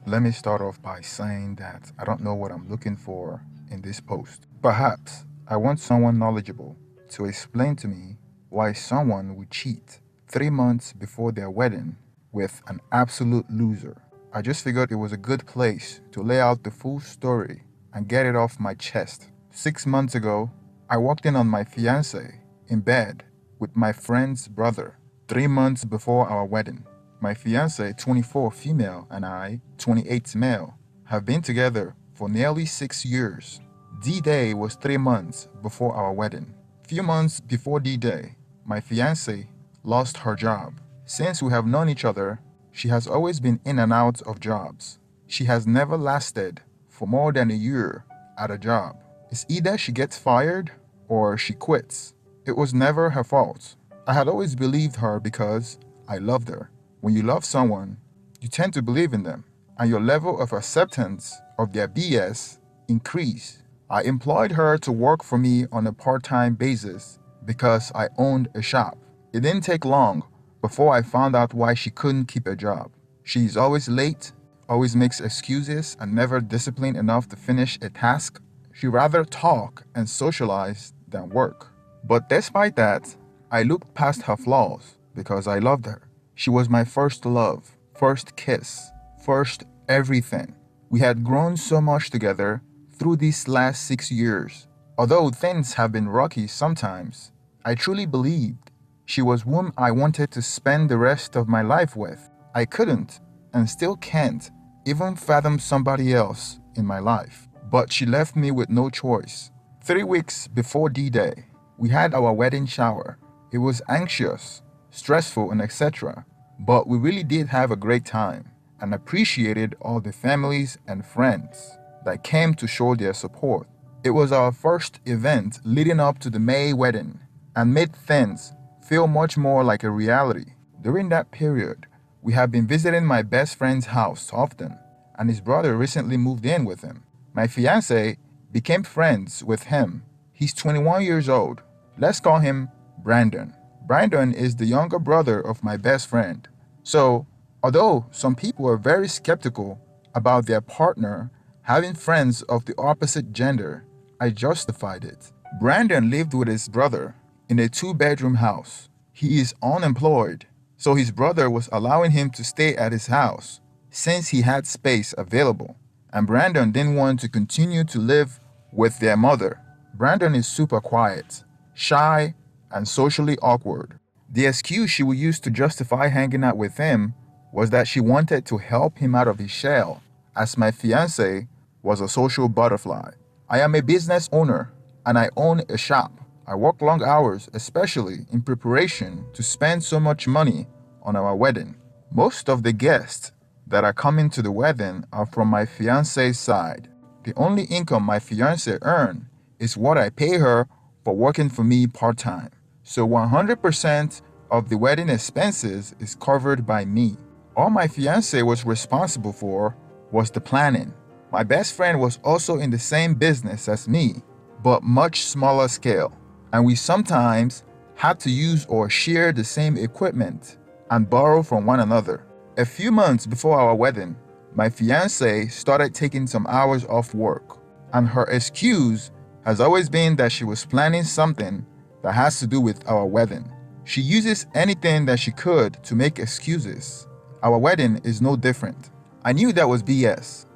Let me start off by saying that I don't know what I'm looking for in this post. Perhaps I want someone knowledgeable to explain to me why someone would cheat 3 months before their wedding with an absolute loser. I just figured it was a good place to lay out the full story and get it off my chest. 6 months ago, I walked in on my fiance in bed with my friend's brother 3 months before our wedding. My fiance, 24 female, and I, 28 male, have been together for nearly 6 years. D Day was 3 months before our wedding. Few months before D Day, my fiance lost her job. Since we have known each other, she has always been in and out of jobs. She has never lasted for more than a year at a job. It's either she gets fired or she quits. It was never her fault. I had always believed her because I loved her. When you love someone, you tend to believe in them, and your level of acceptance of their BS increase. I employed her to work for me on a part-time basis because I owned a shop. It didn't take long before I found out why she couldn't keep a job. She's always late, always makes excuses, and never disciplined enough to finish a task. She rather talk and socialize than work. But despite that, I looked past her flaws because I loved her. She was my first love, first kiss, first everything. We had grown so much together through these last 6 years. Although things have been rocky sometimes, I truly believed she was whom I wanted to spend the rest of my life with. I couldn't, and still can't, even fathom somebody else in my life. But she left me with no choice. 3 weeks before D-Day, we had our wedding shower. It was anxious, stressful, and etc. But we really did have a great time and appreciated all the families and friends that came to show their support. It was our first event leading up to the May wedding and made things feel much more like a reality. During that period, we have been visiting my best friend's house often, and his brother recently moved in with him. My fiance became friends with him. He's 21 years old. Let's call him Brandon. Brandon is the younger brother of my best friend. So, although some people are very skeptical about their partner having friends of the opposite gender, I justified it. Brandon lived with his brother in a two-bedroom house. He is unemployed, so his brother was allowing him to stay at his house since he had space available, and Brandon didn't want to continue to live with their mother. Brandon is super quiet, shy, and socially awkward. The excuse she would use to justify hanging out with him was that she wanted to help him out of his shell, as my fiance was a social butterfly. I am a business owner and I own a shop. I work long hours, especially in preparation to spend so much money on our wedding. Most of the guests that are coming to the wedding are from my fiance's side. The only income my fiance earns is what I pay her for working for me part-time. So 100% of the wedding expenses is covered by me. All my fiance was responsible for was the planning. My best friend was also in the same business as me, but much smaller scale, and we sometimes had to use or share the same equipment and borrow from one another. A few months before our wedding, my fiance started taking some hours off work, and her excuse has always been that she was planning something that has to do with our wedding. She uses anything that she could to make excuses. Our wedding is no different. I knew that was BS,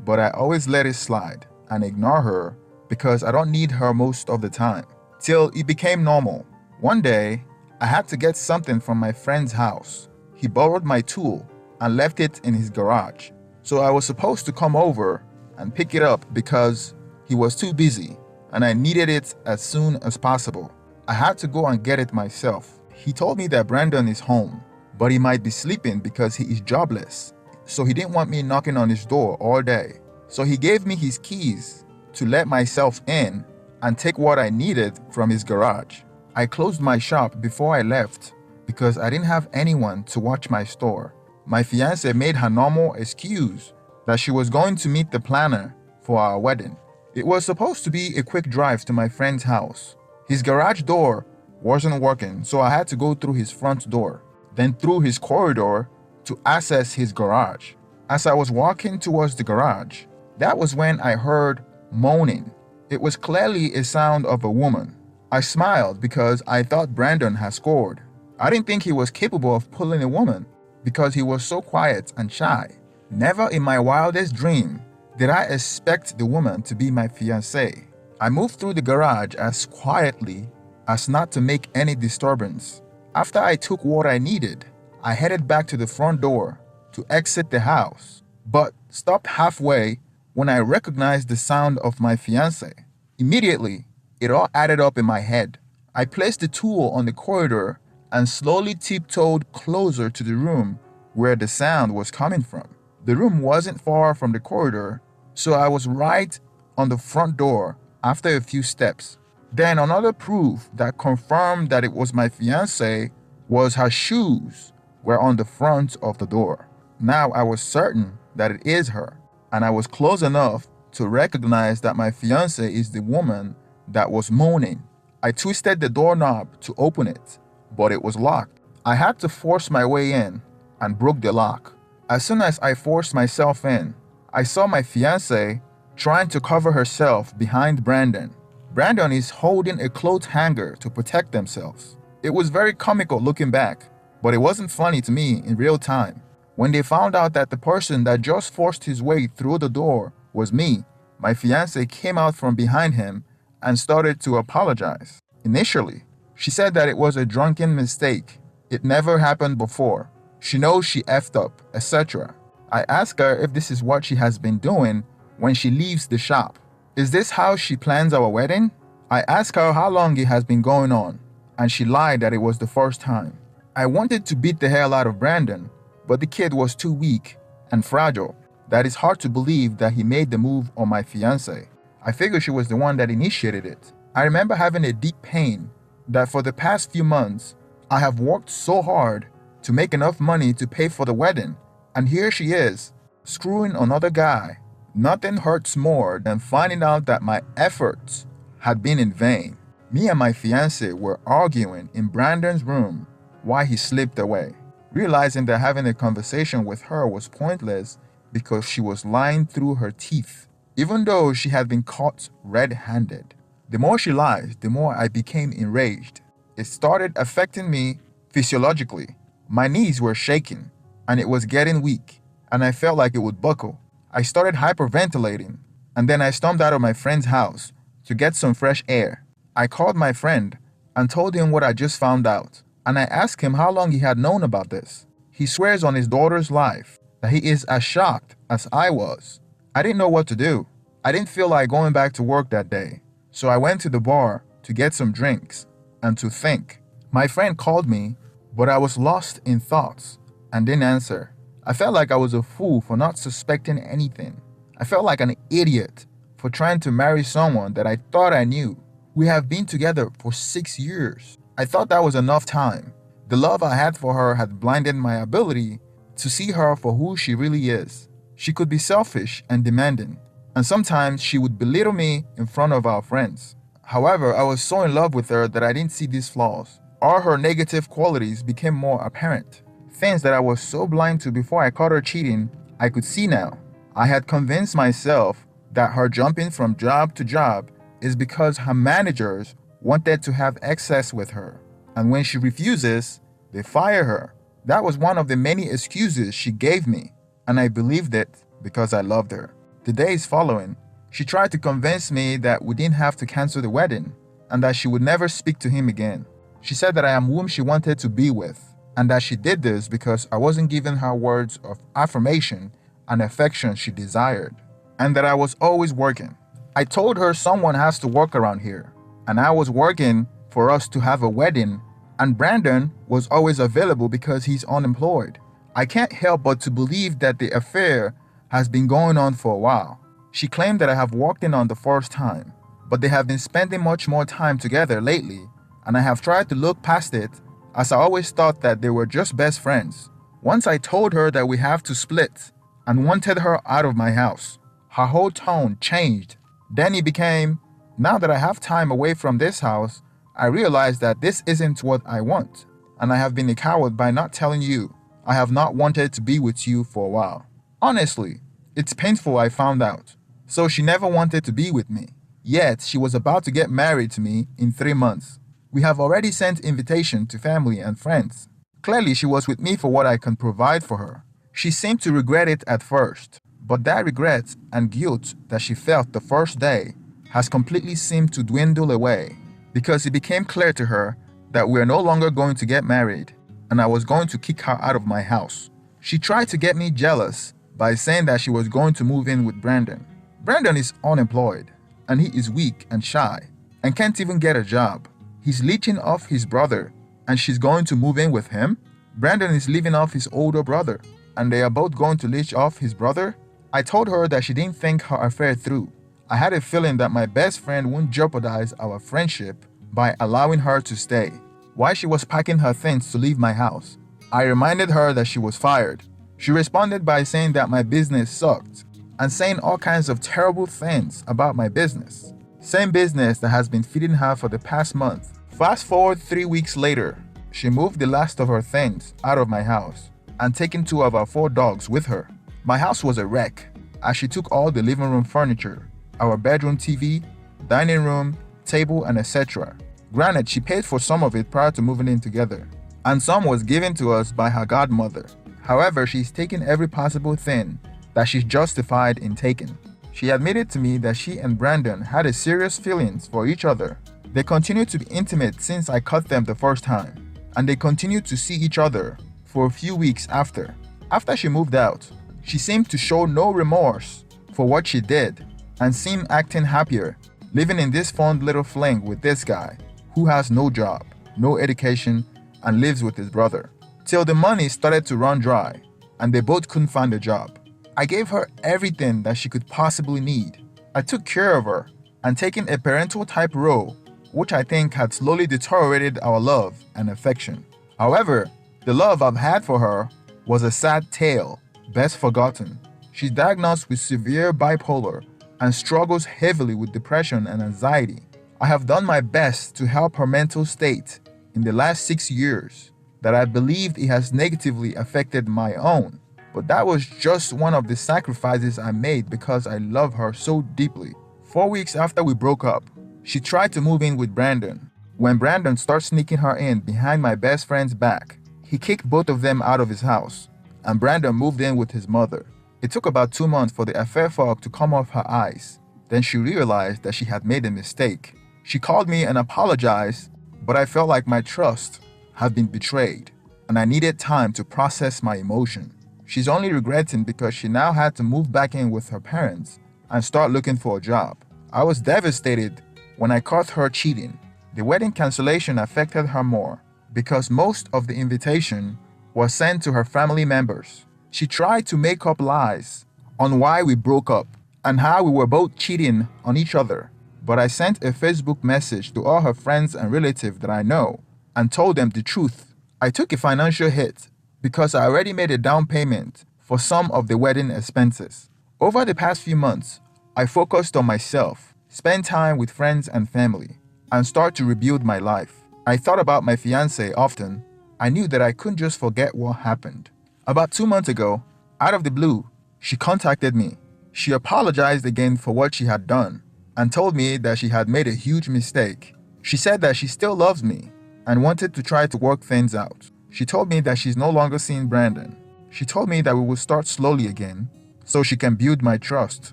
but I always let it slide and ignore her because I don't need her most of the time. Till it became normal. One day, I had to get something from my friend's house. He borrowed my tool and left it in his garage. So I was supposed to come over and pick it up because he was too busy and I needed it as soon as possible. I had to go and get it myself. He told me that Brandon is home, but he might be sleeping because he is jobless. So he didn't want me knocking on his door all day. So he gave me his keys to let myself in and take what I needed from his garage. I closed my shop before I left because I didn't have anyone to watch my store. My fiance made her normal excuse that she was going to meet the planner for our wedding. It was supposed to be a quick drive to my friend's house. His garage door wasn't working, so I had to go through his front door, then through his corridor to access his garage. As I was walking towards the garage, that was when I heard moaning. It was clearly a sound of a woman. I smiled because I thought Brandon had scored. I didn't think he was capable of pulling a woman because he was so quiet and shy. Never in my wildest dream did I expect the woman to be my fiancée. I moved through the garage as quietly as not to make any disturbance. After I took what I needed, I headed back to the front door to exit the house, but stopped halfway when I recognized the sound of my fiancée. Immediately, it all added up in my head. I placed the tool on the corridor and slowly tiptoed closer to the room where the sound was coming from. The room wasn't far from the corridor, so I was right on the front door after a few steps. Then another proof that confirmed that it was my fiancée was her shoes were on the front of the door. Now I was certain that it is her, and I was close enough to recognize that my fiancée is the woman that was moaning. I twisted the doorknob to open it, but it was locked. I had to force my way in and broke the lock. As soon as I forced myself in, I saw my fiancée trying to cover herself behind Brandon. Brandon is holding a clothes hanger to protect themselves. It was very comical looking back, but it wasn't funny to me in real time. When they found out that the person that just forced his way through the door was me, my fiancée came out from behind him and started to apologize. Initially, she said that it was a drunken mistake. It never happened before. She knows she effed up, etc. I asked her if this is what she has been doing when she leaves the shop. Is this how she plans our wedding? I asked her how long it has been going on, and she lied that it was the first time. I wanted to beat the hell out of Brandon, but the kid was too weak and fragile that it's hard to believe that he made the move on my fiancée. I figured she was the one that initiated it. I remember having a deep pain that for the past few months, I have worked so hard to make enough money to pay for the wedding, and here she is, screwing another guy. Nothing hurts more than finding out that my efforts had been in vain. Me and my fiancé were arguing in Brandon's room while he slipped away, realizing that having a conversation with her was pointless because she was lying through her teeth, even though she had been caught red-handed. The more she lied, the more I became enraged. It started affecting me physiologically. My knees were shaking, and it was getting weak, and I felt like it would buckle. I started hyperventilating, and then I stormed out of my friend's house to get some fresh air. I called my friend and told him what I just found out, and I asked him how long he had known about this. He swears on his daughter's life that he is as shocked as I was. I didn't know what to do. I didn't feel like going back to work that day, so I went to the bar to get some drinks and to think. My friend called me, but I was lost in thoughts and didn't answer. I felt like I was a fool for not suspecting anything. I felt like an idiot for trying to marry someone that I thought I knew. We have been together for 6 years. I thought that was enough time. The love I had for her had blinded my ability to see her for who she really is. She could be selfish and demanding, and sometimes she would belittle me in front of our friends. However, I was so in love with her that I didn't see these flaws. All her negative qualities became more apparent. Things that I was so blind to before I caught her cheating, I could see now. I had convinced myself that her jumping from job to job is because her managers wanted to have excess with her, and when she refuses, they fire her. That was one of the many excuses she gave me, and I believed it because I loved her. The days following, she tried to convince me that we didn't have to cancel the wedding, and that she would never speak to him again. She said that I am whom she wanted to be with, and that she did this because I wasn't giving her words of affirmation and affection she desired, and that I was always working. I told her someone has to work around here, and I was working for us to have a wedding, and Brandon was always available because he's unemployed. I can't help but to believe that the affair has been going on for a while. She claimed that I have walked in on the first time, but they have been spending much more time together lately, and I have tried to look past it as I always thought that they were just best friends. Once I told her that we have to split and wanted her out of my house, her whole tone changed. Then it became, now that I have time away from this house, I realize that this isn't what I want, and I have been a coward by not telling you. I have not wanted to be with you for a while. Honestly, it's painful I found out. So she never wanted to be with me. Yet she was about to get married to me in 3 months. We have already sent invitation to family and friends. Clearly she was with me for what I can provide for her. She seemed to regret it at first, but that regret and guilt that she felt the first day has completely seemed to dwindle away because it became clear to her that we are no longer going to get married and I was going to kick her out of my house. She tried to get me jealous by saying that she was going to move in with Brandon. Brandon is unemployed and he is weak and shy and can't even get a job. He's leeching off his brother and she's going to move in with him? Brandon is living off his older brother and they are both going to leech off his brother? I told her that she didn't think her affair through. I had a feeling that my best friend wouldn't jeopardize our friendship by allowing her to stay. While she was packing her things to leave my house, I reminded her that she was fired. She responded by saying that my business sucked and saying all kinds of terrible things about my business. Same business that has been feeding her for the past month. Fast forward 3 weeks later, she moved the last of her things out of my house and taken 2 of our 4 dogs with her. My house was a wreck as she took all the living room furniture, our bedroom TV, dining room, table, and etc. Granted, she paid for some of it prior to moving in together, and some was given to us by her godmother. However, she's taken every possible thing that she's justified in taking. She admitted to me that she and Brandon had a serious feelings for each other. They continued to be intimate since I cut them the first time, and they continued to see each other for a few weeks after. After she moved out, she seemed to show no remorse for what she did and seemed acting happier, living in this fun little fling with this guy who has no job, no education, and lives with his brother. Till the money started to run dry and they both couldn't find a job. I gave her everything that she could possibly need. I took care of her and taken a parental type role, which I think had slowly deteriorated our love and affection. However, the love I've had for her was a sad tale, best forgotten. She's diagnosed with severe bipolar and struggles heavily with depression and anxiety. I have done my best to help her mental state in the last 6 years that I believed it has negatively affected my own. But that was just one of the sacrifices I made because I love her so deeply. 4 weeks after we broke up, she tried to move in with Brandon. When Brandon started sneaking her in behind my best friend's back, he kicked both of them out of his house, and Brandon moved in with his mother. It took about 2 months for the affair fog to come off her eyes. Then she realized that she had made a mistake. She called me and apologized, but I felt like my trust had been betrayed, and I needed time to process my emotion. She's only regretting because she now had to move back in with her parents and start looking for a job. I was devastated when I caught her cheating. The wedding cancellation affected her more because most of the invitation was sent to her family members. She tried to make up lies on why we broke up and how we were both cheating on each other. But I sent a Facebook message to all her friends and relatives that I know and told them the truth. I took a financial hit because I already made a down payment for some of the wedding expenses. Over the past few months, I focused on myself, spent time with friends and family, and started to rebuild my life. I thought about my fiancée often. I knew that I couldn't just forget what happened. About 2 months ago, out of the blue, she contacted me. She apologized again for what she had done and told me that she had made a huge mistake. She said that she still loves me and wanted to try to work things out. She told me that she's no longer seeing Brandon. She told me that we will start slowly again so she can build my trust,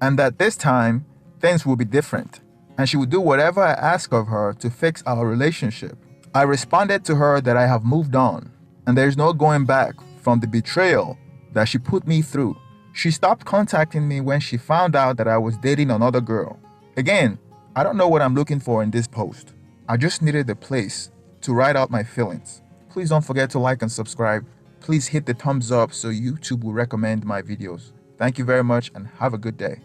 and that this time things will be different and she will do whatever I ask of her to fix our relationship. I responded to her that I have moved on and there is no going back from the betrayal that she put me through. She stopped contacting me when she found out that I was dating another girl. Again, I don't know what I'm looking for in this post. I just needed a place to write out my feelings. Please don't forget to like and subscribe. Please hit the thumbs up so YouTube will recommend my videos. Thank you very much and have a good day.